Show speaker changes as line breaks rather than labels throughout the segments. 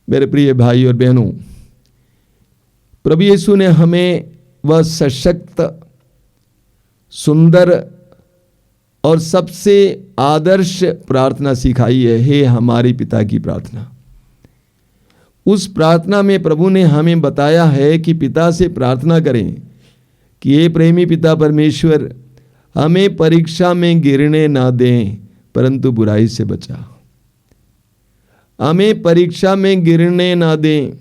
मेरे प्रिय भाई और बहनों, प्रभु यीशु ने हमें वह सशक्त, सुंदर और सबसे आदर्श प्रार्थना सिखाई है, हे हमारे पिता की प्रार्थना। उस प्रार्थना में प्रभु ने हमें बताया है कि पिता से प्रार्थना करें कि हे प्रेमी पिता परमेश्वर, हमें परीक्षा में गिरने ना दें परंतु बुराई से बचा। हमें परीक्षा में गिरने ना दें।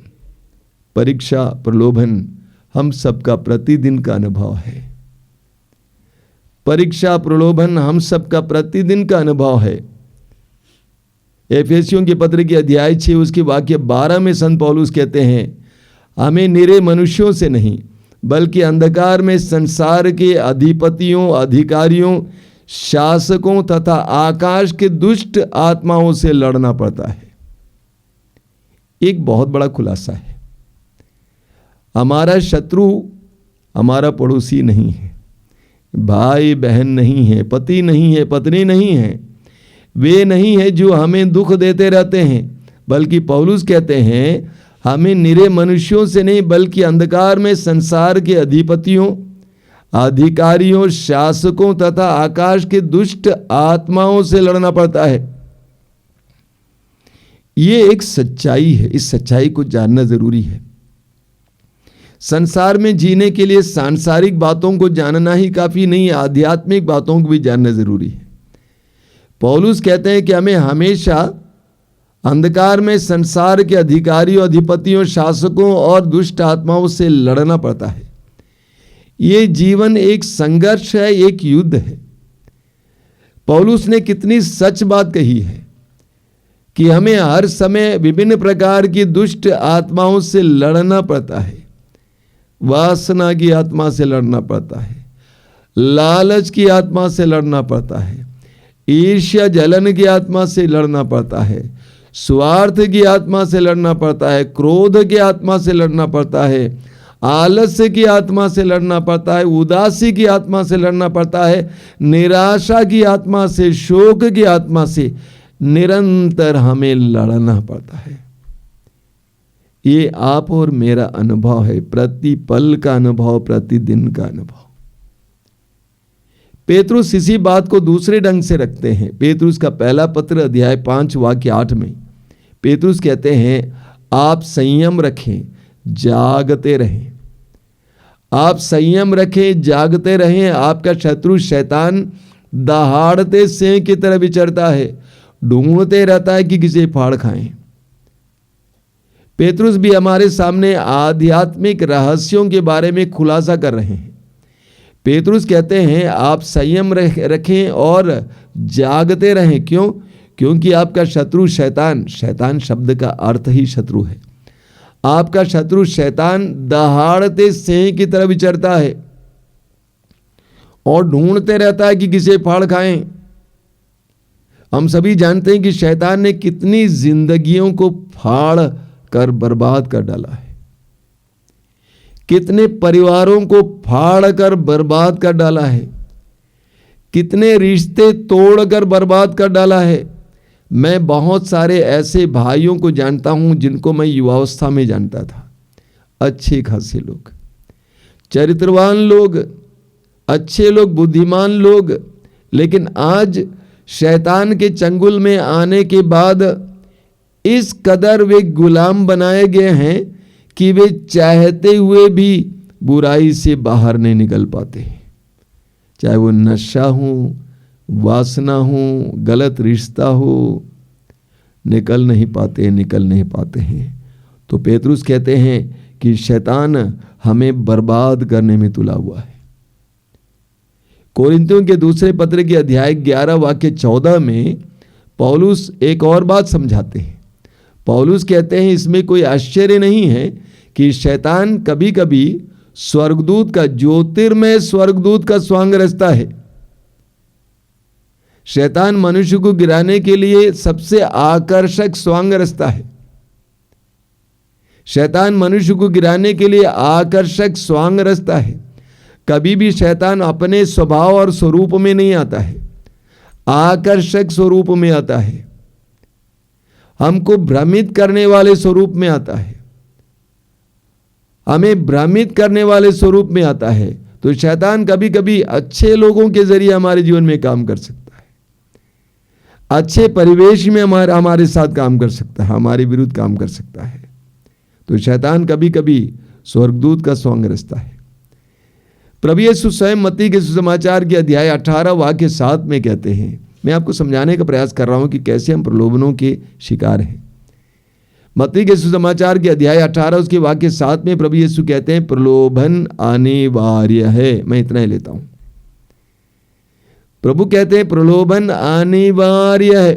परीक्षा, प्रलोभन हम सबका प्रतिदिन का अनुभव है। परीक्षा, प्रलोभन हम सबका प्रतिदिन का अनुभव है। एफेसियों के पत्र के अध्याय 6 उसके वाक्य 12 में संत पौलुस कहते हैं, हमें निरे मनुष्यों से नहीं बल्कि अंधकार में संसार के अधिपतियों, अधिकारियों, शासकों तथा आकाश के दुष्ट आत्माओं से लड़ना पड़ता है। एक बहुत बड़ा खुलासा है, हमारा शत्रु हमारा पड़ोसी नहीं है, भाई बहन नहीं है, पति नहीं है, पत्नी नहीं है, वे नहीं है जो हमें दुख देते रहते हैं, बल्कि पौलुस कहते हैं हमें निरे मनुष्यों से नहीं बल्कि अंधकार में संसार के अधिपतियों, अधिकारियों, शासकों तथा आकाश के दुष्ट आत्माओं से लड़ना पड़ता है। ये एक सच्चाई है, इस सच्चाई को जानना जरूरी है। संसार में जीने के लिए सांसारिक बातों को जानना ही काफी नहीं, आध्यात्मिक बातों को भी जानना जरूरी है। पौलुस कहते हैं कि हमें हमेशा अंधकार में संसार के अधिकारियों, अधिपतियों, शासकों और दुष्ट आत्माओं से लड़ना पड़ता है। ये जीवन एक संघर्ष है, एक युद्ध है। पौलुस ने कितनी सच बात कही है कि हमें हर समय विभिन्न प्रकार की दुष्ट आत्माओं से लड़ना पड़ता है। वासना की आत्मा से लड़ना पड़ता है, लालच की आत्मा से लड़ना पड़ता है, ईर्ष्या जलन की आत्मा से लड़ना पड़ता है, स्वार्थ की आत्मा से लड़ना पड़ता है, क्रोध की आत्मा से लड़ना पड़ता है, आलस्य की आत्मा से लड़ना पड़ता है, उदासी की आत्मा से लड़ना पड़ता है, निराशा की आत्मा से, शोक की आत्मा से निरंतर हमें लड़ना पड़ता है। ये आप और मेरा अनुभव है, प्रति पल का अनुभव, प्रतिदिन का अनुभव। पेतरुस इसी बात को दूसरे ढंग से रखते हैं। पेतरुस का पहला पत्र अध्याय 5 वाक्य 8 में पेतरुस कहते हैं, आप संयम रखें, जागते रहें। आप संयम रखें, जागते रहें। आपका शत्रु शैतान दहाड़ते सिंह की तरह विचरता है, ढूंढते रहता है कि किसे फाड़ खाएं। पेतरुस भी हमारे सामने आध्यात्मिक रहस्यों के बारे में खुलासा कर रहे हैं। पेतरुस कहते हैं आप संयम रखें और जागते रहें। क्यों? क्योंकि आपका शत्रु शैतान, शैतान शब्द का अर्थ ही शत्रु है, आपका शत्रु शैतान दहाड़ते सिंह की तरह विचरता है और ढूंढते रहता है कि किसे फाड़ खाएं। हम सभी जानते हैं कि शैतान ने कितनी जिंदगियों को फाड़ कर बर्बाद कर डाला है, कितने परिवारों को फाड़ कर बर्बाद कर डाला है, कितने रिश्ते तोड़कर बर्बाद कर डाला है। मैं बहुत सारे ऐसे भाइयों को जानता हूं जिनको मैं युवावस्था में जानता था, अच्छे खासे लोग, चरित्रवान लोग, अच्छे लोग, बुद्धिमान लोग, लेकिन आज शैतान के चंगुल में आने के बाद इस कदर वे गुलाम बनाए गए हैं कि वे चाहते हुए भी बुराई से बाहर नहीं निकल पाते। चाहे वो नशा हो, वासना हो, गलत रिश्ता हो, निकल नहीं पाते हैं। तो पेतरुस कहते हैं कि शैतान हमें बर्बाद करने में तुला हुआ है। कोरिन्थियों के दूसरे पत्र के अध्याय 11 वाक्य 14 में पौलुस एक और बात समझाते हैं। पौलुस कहते हैं इसमें कोई आश्चर्य नहीं है कि शैतान कभी कभी स्वर्गदूत का, ज्योतिर्मय स्वर्गदूत का स्वांग रचता है। शैतान मनुष्य को गिराने के लिए सबसे आकर्षक स्वांग रचता है। शैतान मनुष्य को गिराने के लिए आकर्षक स्वांग रचता है। कभी भी शैतान अपने स्वभाव और स्वरूप में नहीं आता है, आकर्षक स्वरूप में आता है। हमको भ्रमित करने वाले स्वरूप में आता है, हमें भ्रमित करने वाले स्वरूप में आता है। तो शैतान कभी कभी अच्छे लोगों के जरिए हमारे जीवन में काम कर सकता है, अच्छे परिवेश में हमारे साथ काम कर सकता है, हमारे विरुद्ध काम कर सकता है। तो शैतान कभी कभी स्वर्गदूत का सॉन्ग रचता है। प्रभु यीशु स्वयं मत्ती के सुसमाचार के अध्याय 18 वाक्य 7 में कहते हैं, मैं आपको समझाने का प्रयास कर रहा हूं कि कैसे हम प्रलोभनों के शिकार हैं। मत्ती के सुसमाचार के अध्याय 18 उसके वाक्य 7 में प्रभु यीशु कहते हैं, प्रलोभन अनिवार्य है। मैं इतना ही लेता हूं। प्रभु कहते हैं प्रलोभन अनिवार्य है।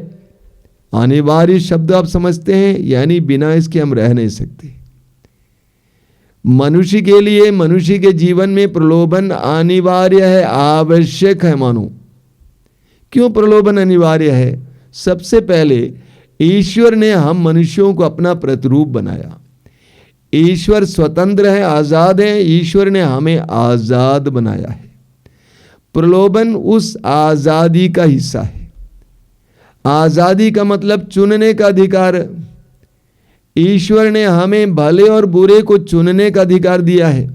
अनिवार्य शब्द आप समझते हैं, यानी बिना इसके हम रह नहीं सकते। मनुष्य के लिए, मनुष्य के जीवन में प्रलोभन अनिवार्य है, आवश्यक है मानो। क्यों प्रलोभन अनिवार्य है? सबसे पहले ईश्वर ने हम मनुष्यों को अपना प्रतिरूप बनाया। ईश्वर स्वतंत्र है, आजाद है। ईश्वर ने हमें आजाद बनाया है। प्रलोभन उस आजादी का हिस्सा है। आजादी का मतलब चुनने का अधिकार। ईश्वर ने हमें भले और बुरे को चुनने का अधिकार दिया है।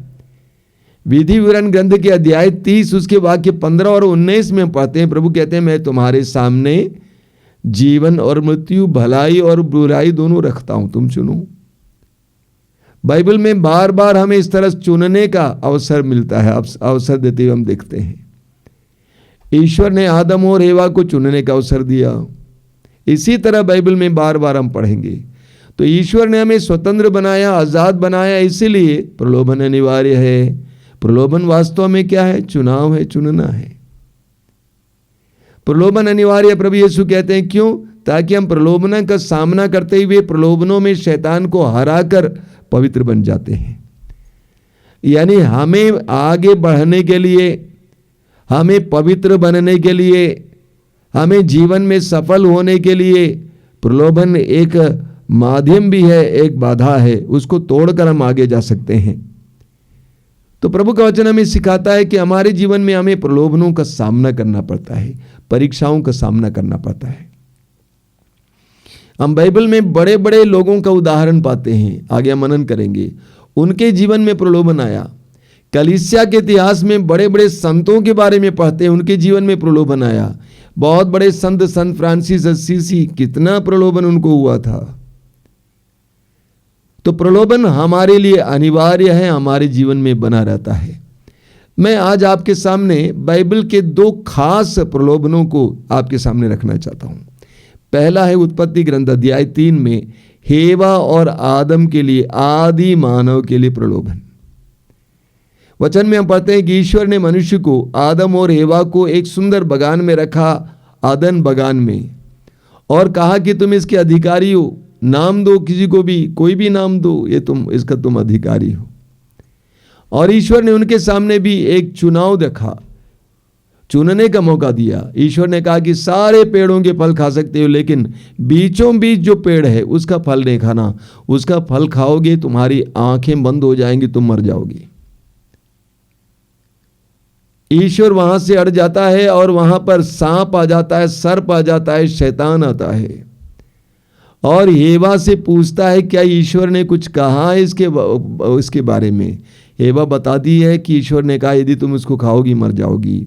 विधि विवरण ग्रंथ के अध्याय 30 उसके वाक्य 15 और 19 में पढ़ते हैं, प्रभु कहते हैं, मैं तुम्हारे सामने जीवन और मृत्यु, भलाई और बुराई दोनों रखता हूं, तुम चुनो। बाइबल में बार बार हमें इस तरह चुनने का अवसर मिलता है, अवसर देते हुए हम देखते हैं। ईश्वर ने आदम और एवा को चुनने का अवसर दिया। इसी तरह बाइबल में बार बार हम पढ़ेंगे। तो ईश्वर ने हमें स्वतंत्र बनाया, आजाद बनाया, इसीलिए प्रलोभन अनिवार्य है। प्रलोभन वास्तव में क्या है? चुनाव है, चुनना है। प्रलोभन अनिवार्य प्रभु यीशु कहते हैं, क्यों? ताकि हम प्रलोभन का सामना करते हुए प्रलोभनों में शैतान को हराकर पवित्र बन जाते हैं। यानी हमें आगे बढ़ने के लिए, हमें पवित्र बनने के लिए, हमें जीवन में सफल होने के लिए प्रलोभन एक माध्यम भी है, एक बाधा है। उसको तोड़कर हम आगे जा सकते हैं। तो प्रभु का वचन हमें सिखाता है कि हमारे जीवन में हमें प्रलोभनों का सामना करना पड़ता है, परीक्षाओं का सामना करना पड़ता है। हम बाइबल में बड़े बड़े लोगों का उदाहरण पाते हैं, आगे हम मनन करेंगे। उनके जीवन में प्रलोभन आया। कलीसिया के इतिहास में बड़े बड़े संतों के बारे में पढ़ते हैं, उनके जीवन में प्रलोभन आया। बहुत बड़े संत फ्रांसिस असीसी, कितना प्रलोभन उनको हुआ था। तो प्रलोभन हमारे लिए अनिवार्य है, हमारे जीवन में बना रहता है। मैं आज आपके सामने बाइबल के 2 खास प्रलोभनों को आपके सामने रखना चाहता हूं। पहला है उत्पत्ति ग्रंथ अध्याय 3 में हेवा और आदम के लिए, आदि मानव के लिए प्रलोभन। वचन में हम पढ़ते हैं कि ईश्वर ने मनुष्य को, आदम और हेवा को एक सुंदर बगान में रखा, आदन बगान में, और कहा कि तुम इसके अधिकारी हो, नाम दो किसी को भी, कोई भी नाम दो, ये इसका तुम अधिकारी हो। और ईश्वर ने उनके सामने भी एक चुनाव रखा, चुनने का मौका दिया। ईश्वर ने कहा कि सारे पेड़ों के फल खा सकते हो, लेकिन बीचों बीच जो पेड़ है उसका फल नहीं खाना। उसका फल खाओगे तुम्हारी आंखें बंद हो जाएंगी, तुम मर जाओगे। ईश्वर वहां से अड़ जाता है और वहां पर सांप आ जाता है, सर्प आ जाता है, शैतान आता है और हेवा से पूछता है क्या ईश्वर ने कुछ कहा है इसके बारे में। हेवा बताती है कि ईश्वर ने कहा यदि तुम इसको खाओगी मर जाओगी।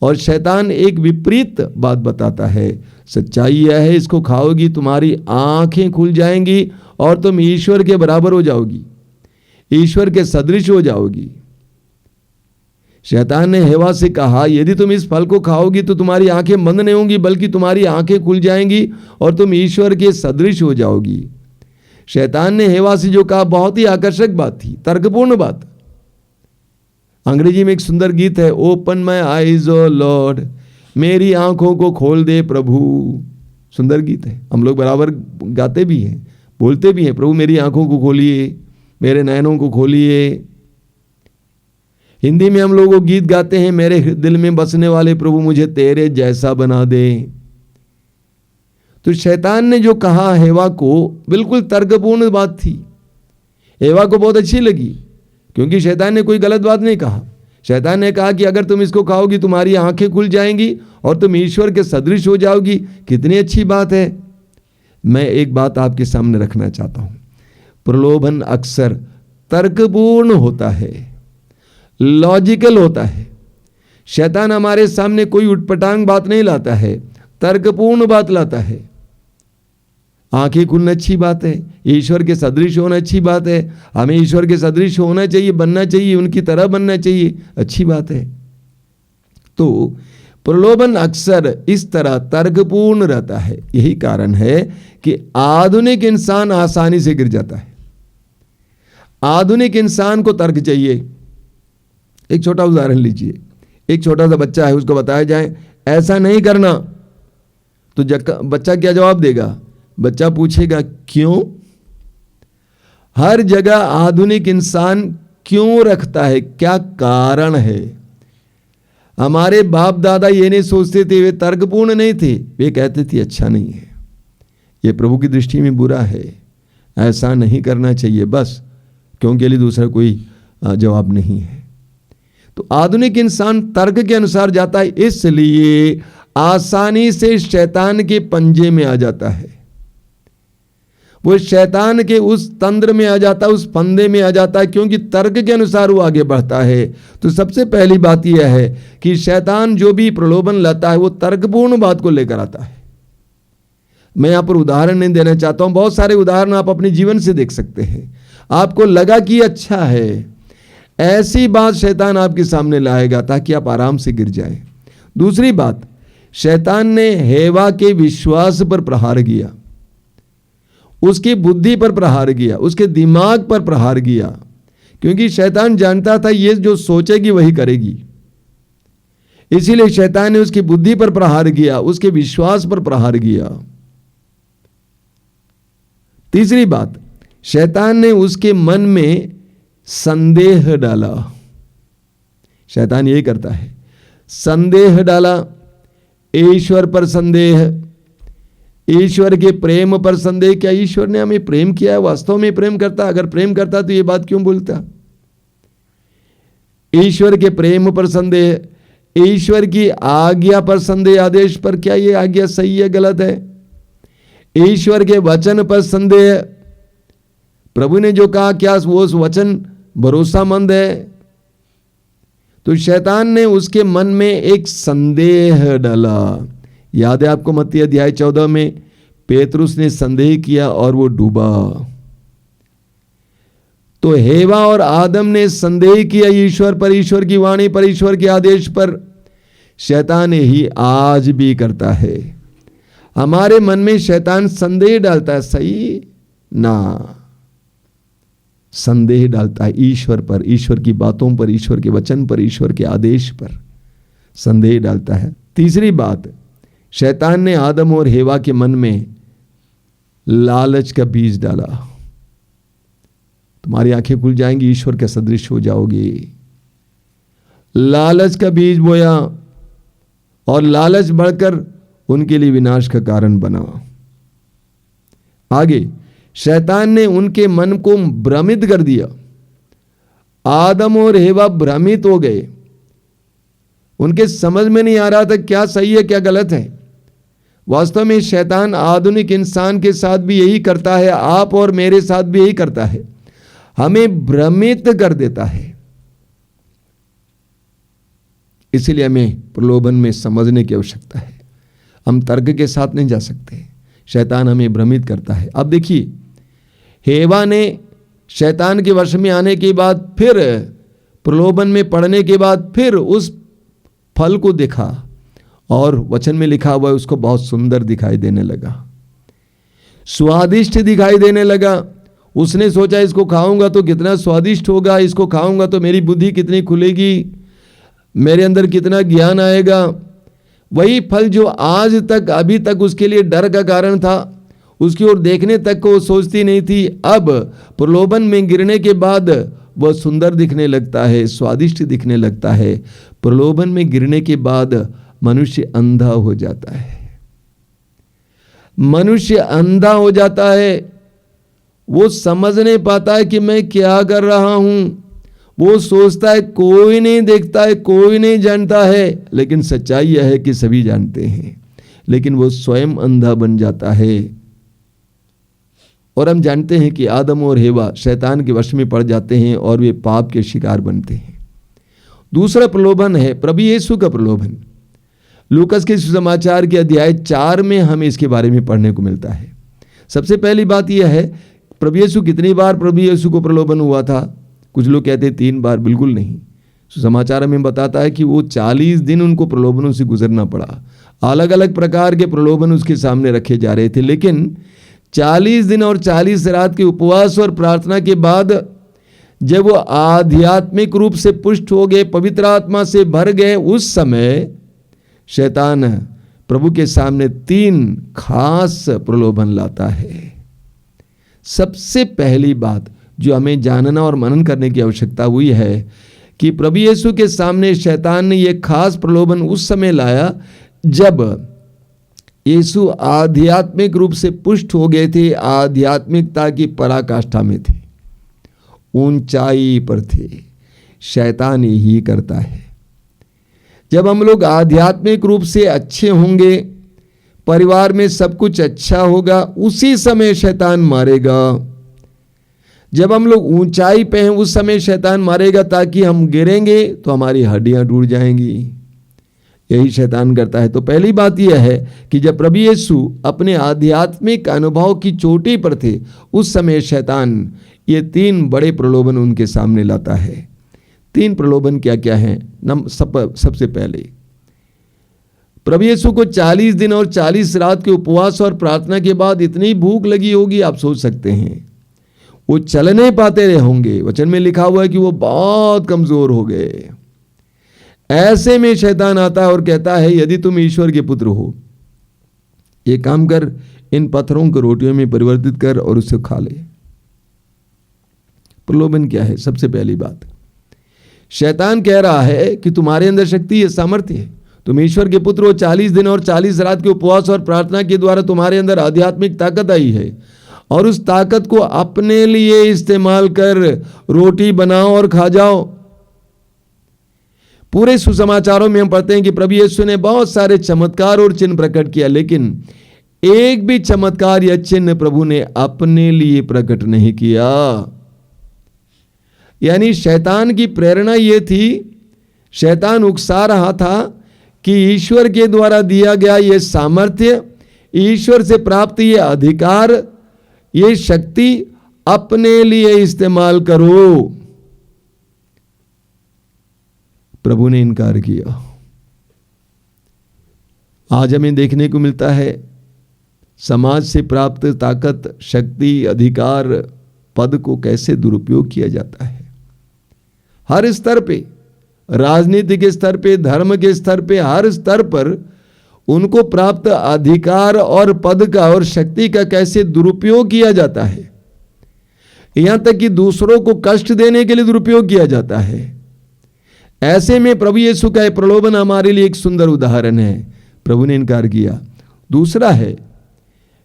और शैतान एक विपरीत बात बताता है, सच्चाई यह है इसको खाओगी तुम्हारी आंखें खुल जाएंगी और तुम ईश्वर के बराबर हो जाओगी, ईश्वर के सदृश हो जाओगी। शैतान ने हेवा से कहा यदि तुम इस फल को खाओगी तो तुम्हारी आंखें बंद नहीं होंगी बल्कि तुम्हारी आंखें खुल जाएंगी और तुम ईश्वर के सदृश हो जाओगी। शैतान ने हेवा से जो कहा बहुत ही आकर्षक बात थी, तर्कपूर्ण बात। अंग्रेजी में एक सुंदर गीत है, open my eyes O Lord, मेरी आंखों को खोल दे प्रभु। सुंदर गीत है, हम लोग बराबर गाते भी हैं, बोलते भी हैं, प्रभु मेरी आंखों को खोलिए, मेरे नयनों को खोलिए। हिंदी में हम लोग वो गीत गाते हैं, मेरे दिल में बसने वाले प्रभु मुझे तेरे जैसा बना दे। तो शैतान ने जो कहा हेवा को बिल्कुल तर्कपूर्ण बात थी, हेवा को बहुत अच्छी लगी क्योंकि शैतान ने कोई गलत बात नहीं कहा। शैतान ने कहा कि अगर तुम इसको खाओगी तुम्हारी आंखें खुल जाएंगी और तुम ईश्वर के सदृश हो जाओगी। कितनी अच्छी बात है। मैं एक बात आपके सामने रखना चाहता हूं, प्रलोभन अक्सर तर्कपूर्ण होता है, लॉजिकल होता है। शैतान हमारे सामने कोई उटपटांग बात नहीं लाता है, तर्कपूर्ण बात लाता है। आंखें खुलना अच्छी बात है, ईश्वर के सदृश होना अच्छी बात है, हमें ईश्वर के सदृश होना चाहिए, बनना चाहिए, उनकी तरह बनना चाहिए, अच्छी बात है। तो प्रलोभन अक्सर इस तरह तर्कपूर्ण रहता है। यही कारण है कि आधुनिक इंसान आसानी से गिर जाता है। आधुनिक इंसान को तर्क चाहिए। एक छोटा उदाहरण लीजिए, एक छोटा सा बच्चा है, उसको बताया जाए ऐसा नहीं करना, तो बच्चा क्या जवाब देगा? बच्चा पूछेगा क्यों? हर जगह आधुनिक इंसान क्यों रखता है, क्या कारण है? हमारे बाप दादा ये नहीं सोचते थे, वे तर्कपूर्ण नहीं थे, वे कहते थे अच्छा नहीं है, ये प्रभु की दृष्टि में बुरा है, ऐसा नहीं करना चाहिए, बस, क्योंकि लिए दूसरा कोई जवाब नहीं है। तो आधुनिक इंसान तर्क के अनुसार जाता है, इसलिए आसानी से शैतान के पंजे में आ जाता है। वो शैतान के उस तंत्र में आ जाता है, उस फंदे में आ जाता है, क्योंकि तर्क के अनुसार वो आगे बढ़ता है। तो सबसे पहली बात यह है कि शैतान जो भी प्रलोभन लाता है वो तर्कपूर्ण बात को लेकर आता है। मैं यहां पर उदाहरण नहीं देना चाहता हूं, बहुत सारे उदाहरण आप अपने जीवन से देख सकते हैं। आपको लगा कि अच्छा है, ऐसी बात शैतान आपके सामने लाएगा ताकि आप आराम से गिर जाए। दूसरी बात, शैतान ने हेवा के विश्वास पर प्रहार किया, उसकी बुद्धि पर प्रहार किया, उसके दिमाग पर प्रहार किया, क्योंकि शैतान जानता था ये जो सोचेगी वही करेगी। इसीलिए शैतान ने उसकी बुद्धि पर प्रहार किया, उसके विश्वास पर प्रहार किया। तीसरी बात, शैतान ने उसके मन में संदेह डाला। शैतान यही करता है, संदेह डाला, ईश्वर पर संदेह, ईश्वर के प्रेम पर संदेह। क्या ईश्वर ने हमें प्रेम किया है? वास्तव में प्रेम करता? अगर प्रेम करता तो ये बात क्यों बोलता? ईश्वर के प्रेम पर संदेह, ईश्वर की आज्ञा पर संदेह, आदेश पर, क्या ये आज्ञा सही है गलत है? ईश्वर के वचन पर संदेह, प्रभु ने जो कहा क्या वो वचन भरोसामंद है? तो शैतान ने उसके मन में एक संदेह डाला। याद है आपको मत्ती अध्याय 14 में पेतरुस ने संदेह किया और वो डूबा। तो हेवा और आदम ने संदेह किया ईश्वर पर, ईश्वर की वाणी पर, ईश्वर के आदेश पर। शैतान ही आज भी करता है, हमारे मन में शैतान संदेह डालता है, सही ना, संदेह डालता है ईश्वर पर, ईश्वर की बातों पर, ईश्वर के वचन पर, ईश्वर के आदेश पर संदेह डालता है। तीसरी बात, शैतान ने आदम और हेवा के मन में लालच का बीज डाला। तुम्हारी आंखें खुल जाएंगी, ईश्वर के सदृश हो जाओगे। लालच का बीज बोया और लालच बढ़कर उनके लिए विनाश का कारण बना। आगे शैतान ने उनके मन को भ्रमित कर दिया। आदम और हेवा भ्रमित हो गए, उनके समझ में नहीं आ रहा था क्या सही है क्या गलत है। वास्तव में शैतान आधुनिक इंसान के साथ भी यही करता है, आप और मेरे साथ भी यही करता है, हमें भ्रमित कर देता है। इसलिए हमें प्रलोभन में समझने की आवश्यकता है, हम तर्क के साथ नहीं जा सकते। शैतान हमें भ्रमित करता है। अब देखिए, हेवा ने शैतान के वश में आने के बाद, फिर प्रलोभन में पड़ने के बाद, फिर उस फल को देखा और वचन में लिखा हुआ है उसको बहुत सुंदर दिखाई देने लगा, स्वादिष्ट दिखाई देने लगा। उसने सोचा इसको खाऊंगा तो कितना स्वादिष्ट होगा, इसको खाऊंगा तो मेरी बुद्धि कितनी खुलेगी, मेरे अंदर कितना ज्ञान आएगा। वही फल जो आज तक, अभी तक उसके लिए डर का कारण था, उसकी ओर देखने तक को सोचती नहीं थी, अब प्रलोभन में गिरने के बाद वह सुंदर दिखने लगता है, स्वादिष्ट दिखने लगता है। प्रलोभन में गिरने के बाद मनुष्य अंधा हो जाता है, मनुष्य अंधा हो जाता है। वो समझ नहीं पाता है कि मैं क्या कर रहा हूं। वो सोचता है कोई नहीं देखता है, कोई नहीं जानता है, लेकिन सच्चाई यह है कि सभी जानते हैं, लेकिन वो स्वयं अंधा बन जाता है। और हम जानते हैं कि आदम और हेवा शैतान के वश में पड़ जाते हैं और वे पाप के शिकार बनते हैं। दूसरा प्रलोभन है प्रभु यीशु का प्रलोभन। लूकस के सुसमाचार के अध्याय 4 में हमें इसके बारे में पढ़ने को मिलता है। सबसे पहली बात यह है, प्रभु यीशु कितनी बार प्रभु यीशु को प्रलोभन हुआ था? कुछ लोग कहते हैं 3 बार, बिल्कुल नहीं। सुसमाचार में बताता है कि वो 40 दिन उनको प्रलोभनों से गुजरना पड़ा। अलग अलग प्रकार के प्रलोभन उसके सामने रखे जा रहे थे, लेकिन 40 दिन और 40 रात के उपवास और प्रार्थना के बाद जब वो आध्यात्मिक रूप से पुष्ट हो गए, पवित्र आत्मा से भर गए, उस समय शैतान प्रभु के सामने 3 खास प्रलोभन लाता है। सबसे पहली बात जो हमें जानना और मनन करने की आवश्यकता हुई है कि प्रभु यीशु के सामने शैतान ने यह खास प्रलोभन उस समय लाया जब यीशु आध्यात्मिक रूप से पुष्ट हो गए थे, आध्यात्मिकता की पराकाष्ठा में थे, ऊंचाई पर थे। शैतान यही करता है। जब हम लोग आध्यात्मिक रूप से अच्छे होंगे, परिवार में सब कुछ अच्छा होगा, उसी समय शैतान मारेगा। जब हम लोग ऊंचाई पे हैं, उस समय शैतान मारेगा, ताकि हम गिरेंगे तो हमारी हड्डियां टूट जाएंगी। यही शैतान करता है। तो पहली बात यह है कि जब प्रभु यीशु अपने आध्यात्मिक अनुभव की चोटी पर थे, उस समय शैतान ये 3 बड़े प्रलोभन उनके सामने लाता है। 3 प्रलोभन क्या क्या हैं? सबसे पहले प्रभु यीशु को 40 दिन और 40 रात के उपवास और प्रार्थना के बाद इतनी भूख लगी होगी, आप सोच सकते हैं। वो चल नहीं पाते रहे होंगे। वचन में लिखा हुआ है कि वो बहुत कमजोर हो गए। ऐसे में शैतान आता है और कहता है, यदि तुम ईश्वर के पुत्र हो, ये काम कर, इन पत्थरों को रोटियों में परिवर्तित कर और उसे खा ले। प्रलोभन क्या है? सबसे पहली बात, शैतान कह रहा है कि तुम्हारे अंदर शक्ति है, सामर्थ्य है, तुम ईश्वर के पुत्र हो। 40 दिन और 40 रात के उपवास और प्रार्थना के द्वारा तुम्हारे अंदर आध्यात्मिक ताकत आई है, और उस ताकत को अपने लिए इस्तेमाल कर रोटी बनाओ और खा जाओ। पूरे सुसमाचारों में हम पढ़ते हैं कि प्रभु यीशु ने बहुत सारे चमत्कार और चिन्ह प्रकट किया, लेकिन एक भी चमत्कार या चिन्ह प्रभु ने अपने लिए प्रकट नहीं किया। यानी शैतान की प्रेरणा यह थी, शैतान उकसा रहा था कि ईश्वर के द्वारा दिया गया यह सामर्थ्य, ईश्वर से प्राप्त यह अधिकार, ये शक्ति अपने लिए इस्तेमाल करो। प्रभु ने इनकार किया। आज हमें देखने को मिलता है समाज से प्राप्त ताकत, शक्ति, अधिकार, पद को कैसे दुरुपयोग किया जाता है। हर स्तर पे, राजनीतिक स्तर पे, धर्म के स्तर पे, हर स्तर पर उनको प्राप्त अधिकार और पद का और शक्ति का कैसे दुरुपयोग किया जाता है। यहां तक कि दूसरों को कष्ट देने के लिए दुरुपयोग किया जाता है। ऐसे में प्रभु यीशु का यह प्रलोभन हमारे लिए एक सुंदर उदाहरण है। प्रभु ने इनकार किया। दूसरा है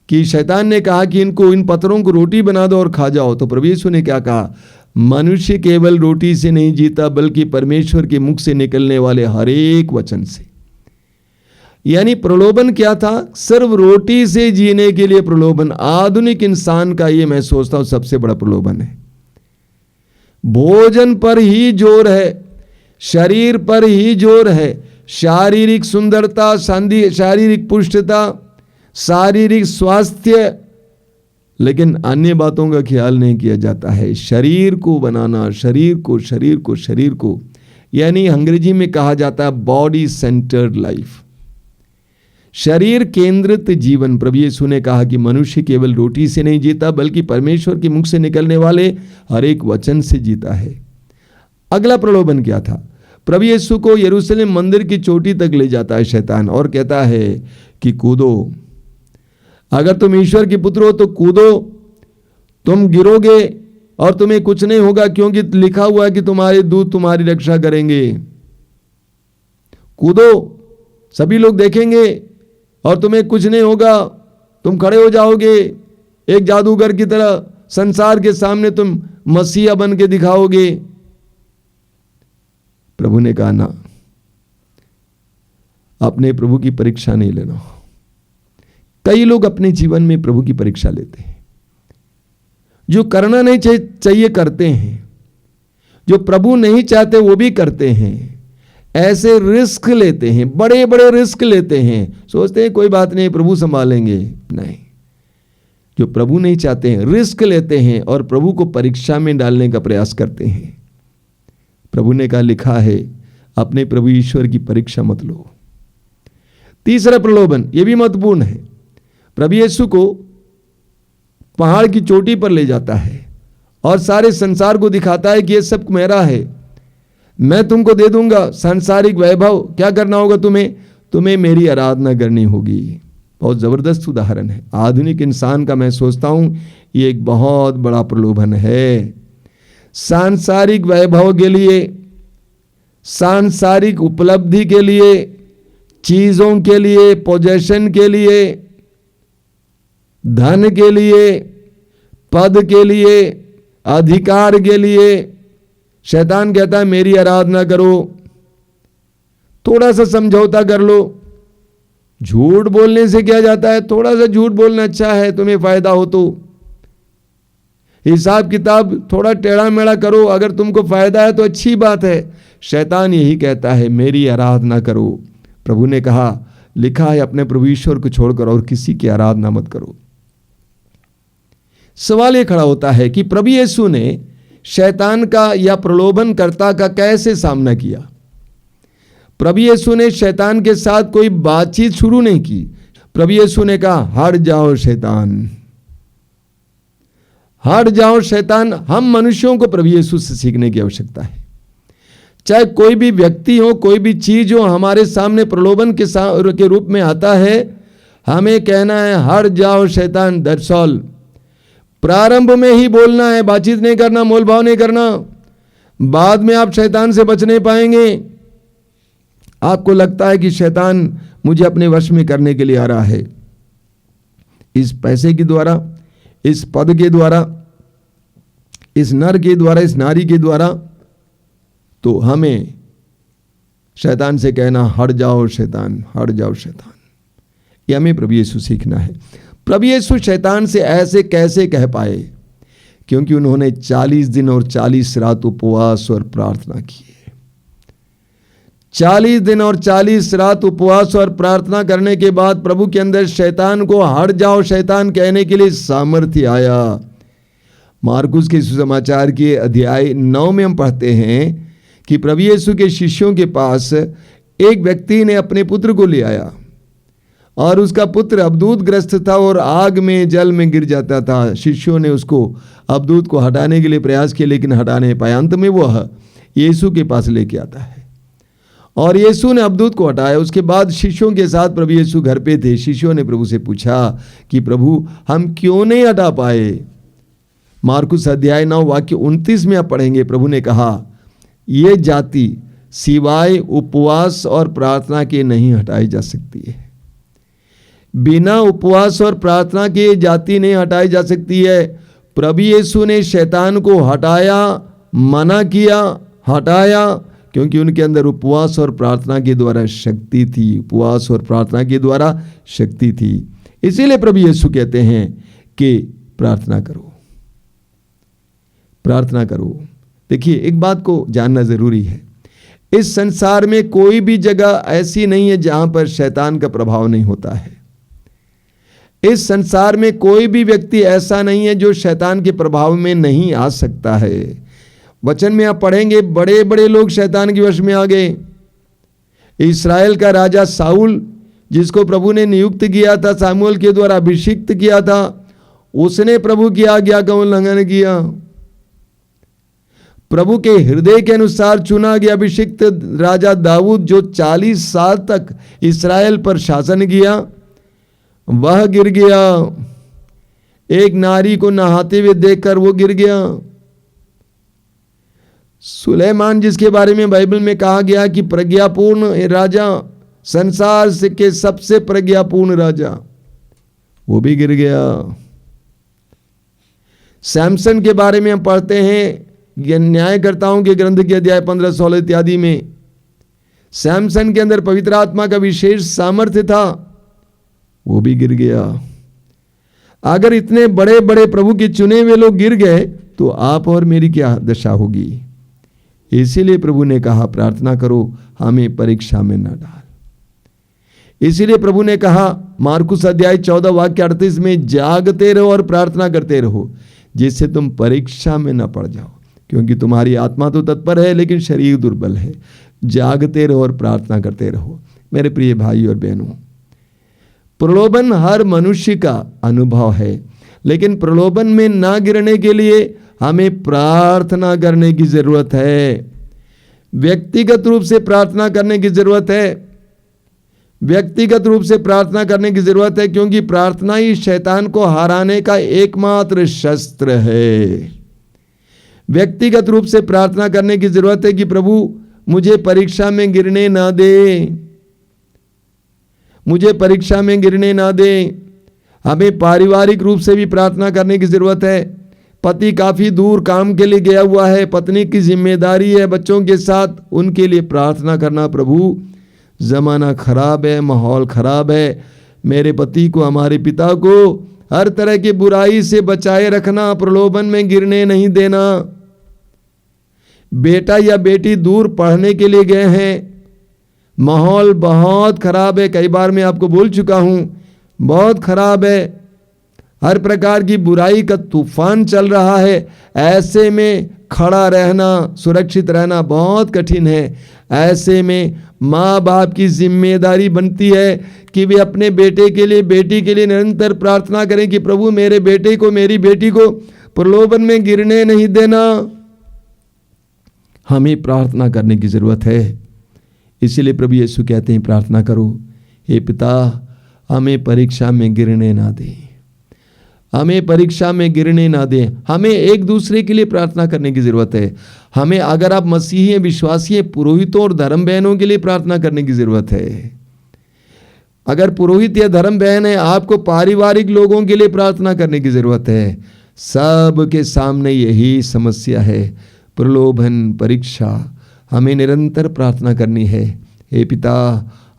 कि शैतान ने कहा कि इन पत्थरों को रोटी बना दो और खा जाओ। तो प्रभु यीशु ने क्या कहा? मनुष्य केवल रोटी से नहीं जीता, बल्कि परमेश्वर के मुख से निकलने वाले हर एक वचन से। यानी प्रलोभन क्या था? सिर्फ रोटी से जीने के लिए प्रलोभन। आधुनिक इंसान का ये मैं सोचता हूं सबसे बड़ा प्रलोभन है। भोजन पर ही जोर है, शरीर पर ही जोर है, शारीरिक सुंदरता, शारीरिक पुष्टता, शारीरिक स्वास्थ्य, लेकिन अन्य बातों का ख्याल नहीं किया जाता है। शरीर को बनाना, शरीर को यानी अंग्रेजी में कहा जाता है बॉडी सेंटर्ड लाइफ, शरीर केंद्रित जीवन। प्रभु यीशु ने कहा कि मनुष्य केवल रोटी से नहीं जीता, बल्कि परमेश्वर के मुख से निकलने वाले हर एक वचन से जीता है। अगला प्रलोभन क्या था? प्रभु यीशु को यरूशलेम मंदिर की चोटी तक ले जाता है शैतान और कहता है कि कूदो, अगर तुम ईश्वर के पुत्र हो तो कूदो, तुम गिरोगे और तुम्हें कुछ नहीं होगा, क्योंकि लिखा हुआ है कि तुम्हारे दूत तुम्हारी रक्षा करेंगे। कूदो, सभी लोग देखेंगे और तुम्हें कुछ नहीं होगा, तुम खड़े हो जाओगे एक जादूगर की तरह, संसार के सामने तुम मसीहा बन के दिखाओगे। प्रभु ने कहा ना, अपने प्रभु की परीक्षा नहीं लेना। कई लोग अपने जीवन में प्रभु की परीक्षा लेते हैं। जो करना नहीं चाहिए करते हैं, जो प्रभु नहीं चाहते वो भी करते हैं। ऐसे रिस्क लेते हैं, बड़े बड़े रिस्क लेते हैं, सोचते हैं कोई बात नहीं प्रभु संभालेंगे। नहीं, जो प्रभु नहीं चाहते हैं रिस्क लेते हैं और प्रभु को परीक्षा में डालने का प्रयास करते हैं। प्रभु ने कहा, लिखा है अपने प्रभु ईश्वर की परीक्षा मत लो। तीसरा प्रलोभन, यह भी महत्वपूर्ण है। प्रभु यीशु को पहाड़ की चोटी पर ले जाता है और सारे संसार को दिखाता है कि यह सब मेरा है, मैं तुमको दे दूंगा सांसारिक वैभव। क्या करना होगा तुम्हें मेरी आराधना करनी होगी। बहुत जबरदस्त उदाहरण है। आधुनिक इंसान का मैं सोचता हूं ये एक बहुत बड़ा प्रलोभन है। सांसारिक वैभव के लिए, सांसारिक उपलब्धि के लिए, चीजों के लिए, पोजेशन के लिए, धन के लिए, पद के लिए, अधिकार के लिए शैतान कहता है मेरी आराधना करो, थोड़ा सा समझौता कर लो। झूठ बोलने से क्या जाता है, थोड़ा सा झूठ बोलना अच्छा है, तुम्हें फायदा हो तो। हिसाब किताब थोड़ा टेढ़ा मेढ़ा करो, अगर तुमको फायदा है तो अच्छी बात है। शैतान यही कहता है मेरी आराधना करो। प्रभु ने कहा, लिखा है अपने प्रभु ईश्वर को छोड़कर और किसी की आराधना मत करो। सवाल यह खड़ा होता है कि प्रभु यीशु ने शैतान का या प्रलोभनकर्ता का कैसे सामना किया। प्रभु यीशु ने शैतान के साथ कोई बातचीत शुरू नहीं की। प्रभु यीशु ने कहा, हट जाओ शैतान, हट जाओ शैतान। हम मनुष्यों को प्रभु यीशु से सीखने की आवश्यकता है। चाहे कोई भी व्यक्ति हो, कोई भी चीज हो, हमारे सामने प्रलोभन के रूप में आता है, हमें कहना है हट जाओ शैतान, दैट्स ऑल। प्रारंभ में ही बोलना है, बातचीत नहीं करना, मोलभाव नहीं करना। बाद में आप शैतान से बच नहीं पाएंगे। आपको लगता है कि शैतान मुझे अपने वश में करने के लिए आ रहा है, इस पैसे के द्वारा, इस पद के द्वारा, इस नर के द्वारा, इस नारी के द्वारा। तो हमें शैतान से कहना हट जाओ शैतान, हट जाओ शैतान। यह हमें प्रभु यीशु सीखना है। प्रभु यीशु शैतान से ऐसे कैसे कह पाए? क्योंकि उन्होंने 40 दिन और 40 रात उपवास और प्रार्थना की। 40 दिन और 40 रात उपवास और प्रार्थना करने के बाद प्रभु के अंदर शैतान को हट जाओ शैतान कहने के लिए सामर्थ्य आया। मार्कुस के सुसमाचार के अध्याय 9 में हम पढ़ते हैं कि प्रभु यीशु के शिष्यों के पास एक व्यक्ति ने अपने पुत्र को ले आया और उसका पुत्र अबदूत ग्रस्त था और आग में, जल में गिर जाता था। शिष्यों ने उसको, अबदूत को हटाने के लिए प्रयास किया लेकिन हटा नहीं पाया। अंत में वह यीशु के पास लेके आता है और यीशु ने अबदूत को हटाया। उसके बाद शिष्यों के साथ प्रभु यीशु घर पे थे। शिष्यों ने प्रभु से पूछा कि प्रभु हम क्यों नहीं हटा पाए। मार्कुस अध्याय 9 वाक्य 29 में आप पढ़ेंगे, प्रभु ने कहा ये जाति सिवाय उपवास और प्रार्थना के नहीं हटाई जा सकती है। बिना उपवास और प्रार्थना के जाति नहीं हटाई जा सकती है। प्रभु यीशु ने शैतान को हटाया, मना किया, हटाया, क्योंकि उनके अंदर उपवास और प्रार्थना के द्वारा शक्ति थी। उपवास और प्रार्थना के द्वारा शक्ति थी। इसीलिए प्रभु यीशु कहते हैं कि प्रार्थना करो, प्रार्थना करो। देखिए, एक बात को जानना जरूरी है, इस संसार में कोई भी जगह ऐसी नहीं है जहां पर शैतान का प्रभाव नहीं होता है। इस संसार में कोई भी व्यक्ति ऐसा नहीं है जो शैतान के प्रभाव में नहीं आ सकता है। वचन में आप पढ़ेंगे बड़े बड़े लोग शैतान के वश में आ गए। इस्राएल का राजा साउल, जिसको प्रभु ने नियुक्त किया था, सामुएल के द्वारा अभिषिक्त किया था, उसने प्रभु की आज्ञा का उल्लंघन किया। प्रभु के हृदय के अनुसार चुना गया अभिषिक्त राजा दाऊद, जो 40 साल तक इस्राएल पर शासन किया, वह गिर गया। एक नारी को नहाते हुए देखकर वो गिर गया। सुलेमान, जिसके बारे में बाइबल में कहा गया कि प्रज्ञापूर्ण राजा, संसार के सबसे प्रज्ञापूर्ण राजा, वो भी गिर गया। सैमसन के बारे में हम पढ़ते हैं न्यायकर्ताओं के ग्रंथ के अध्याय 15, 16 इत्यादि में। सैमसन के अंदर पवित्र आत्मा का विशेष सामर्थ्य था, वो भी गिर गया। अगर इतने बड़े बड़े प्रभु के चुने हुए लोग गिर गए तो आप और मेरी क्या दशा होगी। इसीलिए प्रभु ने कहा प्रार्थना करो हमें परीक्षा में न डाल। इसीलिए प्रभु ने कहा मार्कुस अध्याय 14 वाक्य 38 में, जागते रहो और प्रार्थना करते रहो जिससे तुम परीक्षा में न पड़ जाओ, क्योंकि तुम्हारी आत्मा तो तत्पर है लेकिन शरीर दुर्बल है। जागते रहो और प्रार्थना करते रहो। मेरे प्रिय भाई और बहनों, प्रलोभन हर मनुष्य का अनुभव है, लेकिन प्रलोभन में ना गिरने के लिए हमें प्रार्थना करने की जरूरत है। व्यक्तिगत रूप से प्रार्थना करने की जरूरत है। व्यक्तिगत रूप से प्रार्थना करने की जरूरत है, क्योंकि प्रार्थना ही शैतान को हराने का एकमात्र शस्त्र है। व्यक्तिगत रूप से प्रार्थना करने की जरूरत है कि प्रभु मुझे परीक्षा में गिरने ना दे, मुझे परीक्षा में गिरने ना दे। हमें पारिवारिक रूप से भी प्रार्थना करने की जरूरत है। पति काफी दूर काम के लिए गया हुआ है, पत्नी की जिम्मेदारी है बच्चों के साथ, उनके लिए प्रार्थना करना, प्रभु जमाना खराब है, माहौल खराब है, मेरे पति को, हमारे पिता को हर तरह की बुराई से बचाए रखना, प्रलोभन में गिरने नहीं देना। बेटा या बेटी दूर पढ़ने के लिए गए हैं, माहौल बहुत खराब है, कई बार मैं आपको बोल चुका हूं, बहुत खराब है, हर प्रकार की बुराई का तूफान चल रहा है। ऐसे में खड़ा रहना, सुरक्षित रहना बहुत कठिन है। ऐसे में माँ बाप की जिम्मेदारी बनती है कि वे अपने बेटे के लिए, बेटी के लिए निरंतर प्रार्थना करें कि प्रभु मेरे बेटे को, मेरी बेटी को प्रलोभन में गिरने नहीं देना। हमें प्रार्थना करने की जरूरत है। इसीलिए प्रभु यीशु कहते हैं प्रार्थना करो, हे पिता हमें परीक्षा में गिरने ना दे, हमें परीक्षा में गिरने ना दें। हमें एक दूसरे के लिए प्रार्थना करने की जरूरत है। हमें, अगर आप मसीही हैं, विश्वासी हैं, पुरोहितों और धर्म बहनों के लिए प्रार्थना करने की जरूरत है। अगर पुरोहित या धर्म बहन है, आपको पारिवारिक लोगों के लिए प्रार्थना करने की जरूरत है। सब के सामने यही समस्या है, प्रलोभन, परीक्षा। हमें निरंतर प्रार्थना करनी है, हे पिता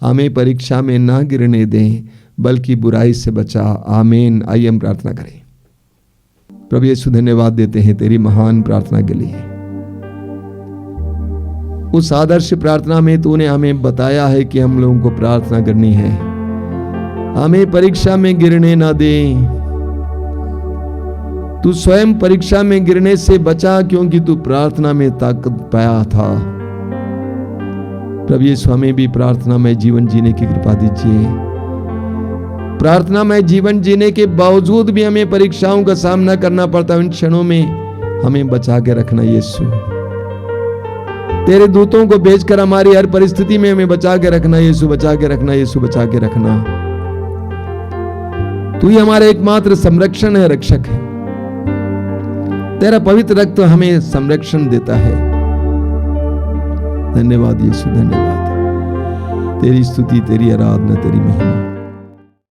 हमें परीक्षा में ना गिरने दें, बल्कि बुराई से बचा। आमीन। आइए हम प्रार्थना करें। प्रभु यीशु धन्यवाद देते हैं तेरी महान प्रार्थना के लिए। उस आदर्श प्रार्थना में तूने हमें बताया है कि हम लोगों को प्रार्थना करनी है, हमें परीक्षा में गिरने ना दे। तू स्वयं परीक्षा में गिरने से बचा, क्योंकि तू प्रार्थना में ताकत पाया था। प्रभु यीशु हमें भी प्रार्थना में जीवन जीने की कृपा दीजिए। प्रार्थना में जीवन जीने के बावजूद भी हमें परीक्षाओं का सामना करना पड़ता है, उन क्षणों में हमें बचा के रखना यीशु। तेरे दूतों को भेजकर हमारी हर परिस्थिति में हमें बचा के रखना यीशु, बचा के रखना यीशु, बचा के रखना। तू ही हमारा एकमात्र संरक्षण है, रक्षक है। तेरा पवित्र रक्त हमें संरक्षण देता है। धन्यवाद यीशु, धन्यवाद। तेरी स्तुति, तेरी आराधना, तेरी महिमा।